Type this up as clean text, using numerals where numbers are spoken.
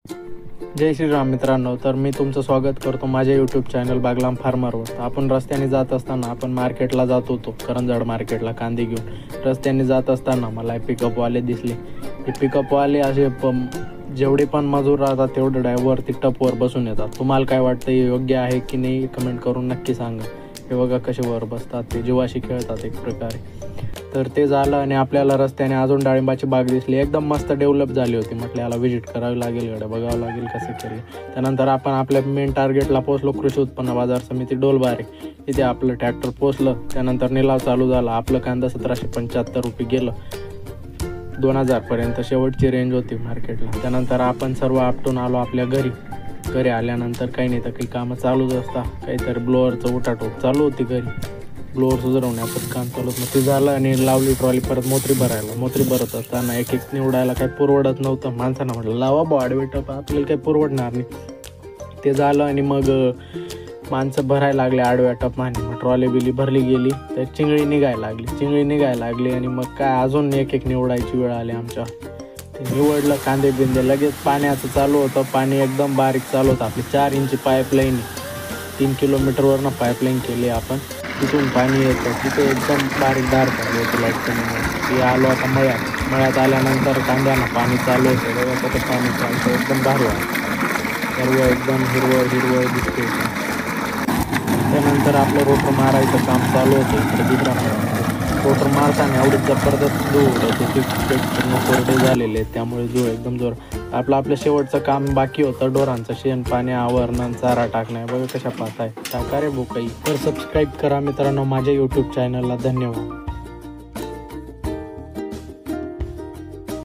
जय श्रीराम मित्रांनो. तर मी तुमचं स्वागत करतो माझ्या यूट्यूब चॅनल बागलाम फार्मरवर. आपण रस्त्याने जात असताना आपण मार्केटला जात होतो, करंजड मार्केटला कांदे घेऊन. रस्त्याने जात असताना मला पिकअपवाले दिसले. हे पिकअपवाले असे जेवढे पण मजूर राहतात तेवढे ड्रायव्हर टपवर बसून येतात. तुम्हाला काय वाटतं, हे योग्य आहे की नाही कमेंट करून नक्की सांगा. हे बघा कसे वर बसतात, ते जीवाशी खेळतात एक प्रकारे. तर ते झालं आणि आपल्याला रस्त्याने अजून डाळिंबाची बाग दिसली. एकदम मस्त डेव्हलप झाली होती. म्हटलं याला व्हिजिट करावी लागेल, गड्या बघावं लागेल कसे केले. त्यानंतर आपण आपल्या मेन टार्गेटला पोहोचलो, कृषी उत्पन्न बाजार समिती डोलबारे. इथे आपलं ट्रॅक्टर पोहोचलं. त्यानंतर निलाव चालू झाला. आपलं कांदा 1775 रुपये गेलं. 2000पर्यंत शेवटची रेंज होती मार्केटला. त्यानंतर आपण सर्व आपटून आलो आपल्या घरी. घरी आल्यानंतर काही नाही तर काही कामं चालूच असतात. काहीतरी ब्लोअरचं उठाठोक चालू होती घरी. ब्लोअर सुधारवण्याचं काम चालू होतं. मग ते झालं आणि लावली ट्रॉली परत मोत्री भरायला. मोत्री भरत असताना एक निवडायला काही पुरवडत नव्हतं. माणसानं म्हटलं लावा बॉडवे टप, आपल्याला काही पुरवडणार नाही. ते झालं आणि मग माणसं भरायला लागले आडव्या टपाने. मग ट्रॉली बिली भरली गेली तर चिंगळी निघायला लागली आणि मग काय अजून एक निवडायची वेळ आली आमच्या. ते निवडलं कांदे बिंदे. लगेच पाण्याचं चालू होतं. पाणी एकदम बारीक चालू होतं. आपली 4 इंची पाईपलाईन, 3 किलोमीटरवरनं पाईपलाईन केली आपण. तिथून पाणी येतं. तिथे एकदम बारीक धार चालू होती लाईट. ती आलो आता मळ्यात आल्यानंतर कांद्यानं पाणी चालू होतं. बघा कसं पाणी चालतं, एकदम भारी आहे. सर्व एकदम हिरवळ दिसते. त्यानंतर आपलं रोटर मारायचं काम चालू होतं. इकडे दुसरा रोटर मारताना एवढी जबरदस्त धूळ होते की पूर्ण कोरडे झालेले आहेत. त्यामुळे धूळ एकदम जोर. आपलं शेवटचं काम बाकी होतं, ढोरांचं शेण पाणी आवरणं, चारा टाकणं. बघा कशा पाहताय. टाका रे बुकाई. तर सबस्क्राईब करा मित्रांनो माझ्या यूट्यूब चॅनलला. धन्यवाद.